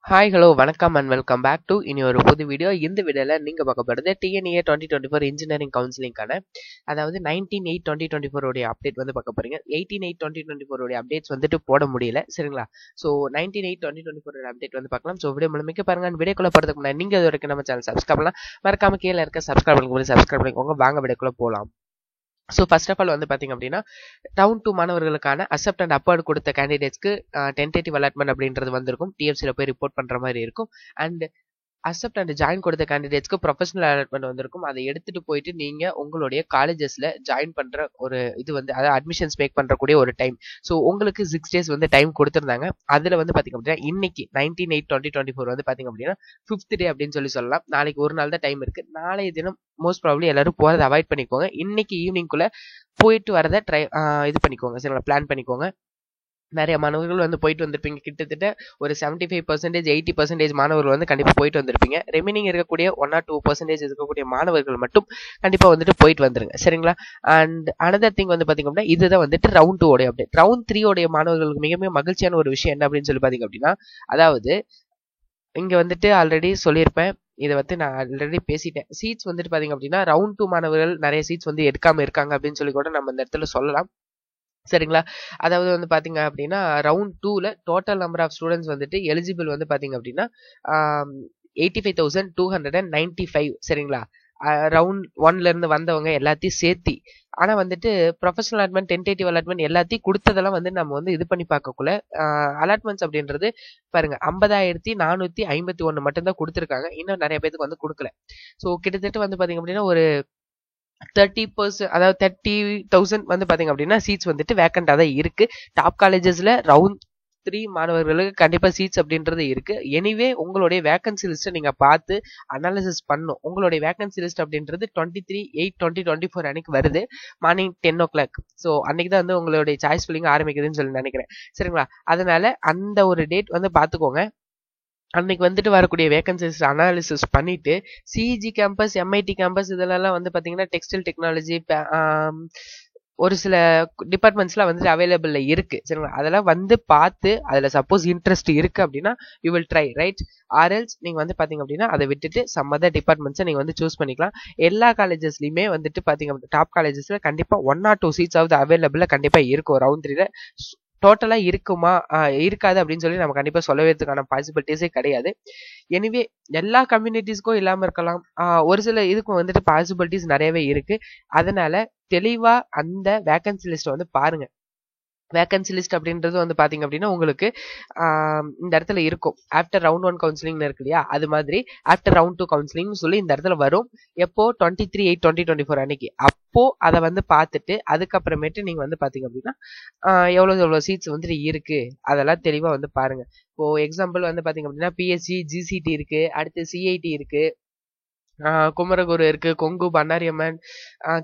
Hi hello வணக்கம் and welcome back to இனி ஒரு புது வீடியோ. இந்த வீடியோவில் நீங்கள் பார்க்க போகிறது டிஎன்ஏ 2024 இன்ஜினியரிங் கவுன்சிலிங்கான அதாவது 19/8/2024 உடைய அப்டேட் வந்து பார்க்க போறீங்க. 18/8/2024 உடைய அப்டேட்ஸ் வந்துட்டு போட முடியல, சரிங்களா? ஸோ 19/8/2024 அப்டேட் வந்து பார்க்கலாம். ஸோ வீடியோ முழுமைக்கு பாருங்க. வீடியோக்குள்ள போகிறதுக்கு முன்னாடி நீங்கள் இது வரைக்கும் நம்ம சேனல் சப்ஸ்கிரைப் பண்ணலாம், மறக்காம கீழே இருக்க சப்ஸ்கிரைப் பண்ணிக்கோங்க. வாங்க வீடியோக்குள்ள போகலாம். ஸோ ஃபர்ஸ்ட் ஆஃப் ஆல் வந்து பார்த்தீங்க அப்படின்னா, ரவுண்ட் 2 மாணவர்களுக்கான அக்செப்ட் அண்ட் அப்வார்டு கொடுத்த கேண்டிடேட்ஸ்க்கு டென்டேட்டிவ் அலாட்மெண்ட் அப்படின்றது வந்திருக்கும். டிஎஃப்சியில் போய் ரிப்போர்ட் பண்ணுற மாதிரி இருக்கும். அண்ட் அக்செப்ட் அண்ட் ஜாயின் கொடுத்த கேண்டிடேட்ஸ்க்கு ப்ரொஃபஷனல் அலாட்மெண்ட் வந்திருக்கும். அதை எடுத்துட்டு போயிட்டு நீங்க உங்களுடைய காலேஜஸ்ல ஜாயின் பண்ற ஒரு இது வந்து அதாவது அட்மிஷன்ஸ் மேக் பண்றக்கூடிய ஒரு டைம். ஸோ உங்களுக்கு 6 days வந்து டைம் கொடுத்துருந்தாங்க. அதுல வந்து பாத்தீங்க அப்படின்னா இன்னைக்கு 19/8/2024 வந்து பாத்தீங்க அப்படின்னா 5th டே அப்படின்னு சொல்லலாம். நாளைக்கு ஒரு நாள் தான் டைம் இருக்கு. நாளைய தினம் மோஸ்ட் ப்ராபப்லி எல்லாரும் போறதை அவாய்ட் பண்ணிக்கோங்க. இன்னைக்கு ஈவினிங்குள்ள போயிட்டு வரதை இது பண்ணிக்கோங்க, சரிங்களா? பிளான் பண்ணிக்கோங்க. நிறைய மாணவர்கள் வந்து போயிட்டு வந்திருப்பீங்க. கிட்டத்தட்ட ஒரு 75% 80% மாணவர்கள் வந்து கண்டிப்பா போயிட்டு வந்திருப்பீங்க. ரிமைனிங் இருக்கக்கூடிய 1 or 2% இருக்கக்கூடிய மாணவர்கள் மட்டும் கண்டிப்பா வந்துட்டு போயிட்டு வந்துருங்க, சரிங்களா? அண்ட் அனதர் திங் வந்து பாத்தீங்க அப்படின்னா இதுதான் வந்துட்டு ரவுண்ட் 2 உடைய அப்டேட். ரவுண்ட் 3 உடைய மாணவர்களுக்கு மிக மிக மகிழ்ச்சியான ஒரு விஷயம் என்ன அப்படின்னு சொல்லி பாத்தீங்க அப்படின்னா, அதாவது இங்க வந்துட்டு ஆல்ரெடி சொல்லியிருப்பேன், இதை வந்து நான் ஆல்ரெடி பேசிட்டேன். சீட்ஸ் வந்துட்டு பாத்தீங்க அப்படின்னா ரவுண்ட் 2 மாணவர்கள் நிறைய சீட்ஸ் வந்து எடுக்காம இருக்காங்க அப்படின்னு சொல்லி கூட நம்ம இந்த இடத்துல சொல்லலாம், சரிங்களா? அதாவது வந்து பாத்தீங்க அப்படின்னா ரவுண்ட் 2ல டோட்டல் நம்பர் ஆஃப் ஸ்டூடெண்ட்ஸ் வந்துட்டு எலிஜிபிள் வந்து பாத்தீங்க அப்படின்னா 85,295, சரிங்களா? ரவுண்ட் 1ல இருந்து வந்தவங்க எல்லாத்தையும் சேர்த்தி. ஆனா வந்துட்டு ப்ரொஃபஷனல் அலாட்மெண்ட், டென்டேட்டிவ் அலாட்மெண்ட் எல்லாத்தையும் கொடுத்ததெல்லாம் வந்து நம்ம வந்து இது பண்ணி பார்க்கக்குள்ள அலாட்மெண்ட்ஸ் அப்படின்றது பாருங்க 50,451 மட்டும்தான் கொடுத்துருக்காங்க. இன்னும் நிறைய பேருக்கு வந்து கொடுக்கல. ஸோ கிட்டத்தட்ட வந்து பாத்தீங்க அப்படின்னா ஒரு 30%, அதாவது 30,000 வந்து பாத்தீங்க அப்படின்னா சீட்ஸ் வந்துட்டு வேக்கண்டா தான் இருக்கு. டாப் காலேஜஸ்ல ரவுண்ட் 3 மாணவர்களுக்கு கண்டிப்பா சீட்ஸ் அப்படின்றது இருக்கு. எனிவே உங்களுடைய வேகன்சி லிஸ்ட்டை நீங்க பார்த்து அனாலிசிஸ் பண்ணணும். உங்களுடைய வேகன்சி லிஸ்ட் அப்படின்றது 23/8/2024 அன்னைக்கு வருது, மார்னிங் 10 o'clock. ஸோ அன்னைக்கு தான் வந்து உங்களுடைய சாய்ஸ் ஃபில்லிங் ஆரம்பிக்குதுன்னு சொல்லி நினைக்கிறேன், சரிங்களா? அதனால அந்த ஒரு டேட் வந்து பார்த்துக்கோங்க. அன்னைக்கு வந்துட்டு வரக்கூடிய வேகன்சிஸ் அனாலிசிஸ் பண்ணிட்டு சிஇஜி கேம்பஸ், எம்ஐடி கேம்பஸ் இதெல்லாம் வந்து பாத்தீங்கன்னா டெக்ஸ்டைல் டெக்னாலஜி ஒரு சில டிபார்ட்மெண்ட்ஸ்லாம் வந்துட்டு அவைலபிள்ல இருக்கு, சரிங்களா? அதெல்லாம் வந்து பார்த்து அதுல சப்போஸ் இன்ட்ரெஸ்ட் இருக்கு அப்படின்னா யூ வில் ட்ரை, ரைட்? ஆர்எல்ஸ் நீங்க வந்து பாத்தீங்க அப்படின்னா அதை விட்டுட்டு சம் அதர் டிபார்ட்மெண்ட்ஸை நீங்க வந்து சூஸ் பண்ணிக்கலாம். எல்லா காலேஜஸ்லயுமே வந்துட்டு பாத்தீங்க அப்படின்னா டாப் காலேஜஸ்ல கண்டிப்பா 1 or 2 சீட்ஸ் ஆகுது அவைலபிளா கண்டிப்பா இருக்கும். ரவுண்ட் 3ல டோட்டலா இருக்குமா இருக்காது அப்படின்னு சொல்லி நம்ம கண்டிப்பா சொல்லவேதுக்கான பாசிபிலிட்டிஸே கிடையாது. எனிவே எல்லா கம்யூனிட்டிஸ்க்கும் இல்லாம இருக்கலாம், ஒரு சில இதுக்கும் வந்துட்டு பாசிபிலிட்டிஸ் நிறையவே இருக்கு. அதனால தெளிவா அந்த வேகன்சி லிஸ்ட் வந்து பாருங்க. வேகன்சி லிஸ்ட் அப்படின்றது வந்து பாத்தீங்க அப்படின்னா உங்களுக்கு இந்த இடத்துல இருக்கும். ஆஃப்டர் ரவுண்ட் 1 கவுன்சிலிங் இருக்கு இல்லையா, அது மாதிரி ஆஃப்டர் ரவுண்ட் 2 கவுன்சிலிங் சொல்லி இந்த இடத்துல வரும். எப்போ 23/8/2024 அன்னைக்கு. அப்போ அதை வந்து பார்த்துட்டு அதுக்கப்புறமேட்டு நீங்க வந்து பாத்தீங்க அப்படின்னா எவ்வளவு சீட்ஸ் வந்துட்டு இருக்கு அதெல்லாம் தெளிவா வந்து பாருங்க. இப்போ எக்ஸாம்பிள் வந்து பாத்தீங்க அப்படின்னா பிஎஸ்சி, ஜிசிடி இருக்கு, அடுத்து சிஐடி இருக்கு, குமரகுரு இருக்கு, கொங்கு, பண்ணாரியம்மன்,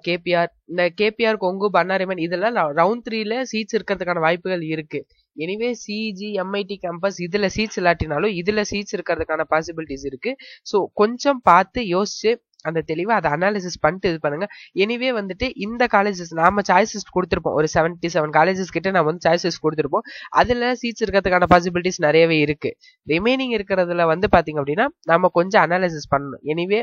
கேபிஆர். இந்த கேபிஆர், கொங்கு, பண்ணாரியம்மன் இதெல்லாம் ரவுண்ட் 3ல சீட்ஸ் இருக்கிறதுக்கான வாய்ப்புகள் இருக்கு. எனிவே சிஜி, எம்ஐடி கேம்பஸ் இதுல சீட்ஸ் இல்லாட்டினாலும் இதுல சீட்ஸ் இருக்கிறதுக்கான பாசிபிலிட்டிஸ் இருக்கு. ஸோ கொஞ்சம் பார்த்து யோசிச்சு அந்த தெளிவா அதை அனாலிசிஸ் பண்ணிட்டு இது பண்ணுங்க. எனிவே வந்துட்டு இந்த காலேஜஸ் நாம சாய்ஸஸ் கொடுத்துருப்போம், ஒரு 77 காலேஜஸ் கிட்ட நம்ம வந்து சாய்ஸஸ் கொடுத்துருப்போம். அதுல சீட்ஸ் இருக்கிறதுக்கான பாசிபிலிட்டிஸ் நிறையவே இருக்கு. ரிமைனிங் இருக்கிறதுல வந்து பாத்தீங்க அப்படின்னா நம்ம கொஞ்சம் அனாலிசிஸ் பண்ணணும். எனிவே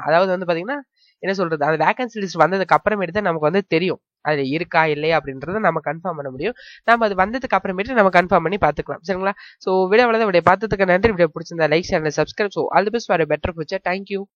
அதாவது வந்து பாத்தீங்கன்னா என்ன சொல்றது, அந்த வேகன்சி லிஸ்ட் வந்ததுக்கு அப்புறமேட்டு தான் நமக்கு வந்து தெரியும் அது இருக்கா இல்லையா அப்படின்றத நம்ம கன்ஃபார்ம் பண்ண முடியும். நம்ம அது வந்ததுக்கு அப்புறமேட்டு நம்ம கன்ஃபார்ம் பண்ணி பார்த்துக்கலாம், சரிங்களா? ஸோ வீடியோ பார்த்ததுக்கு நன்றி. வீடியோ பிடிச்சிருந்தா like, channel, subscribe. So all the best for a better future. Thank you.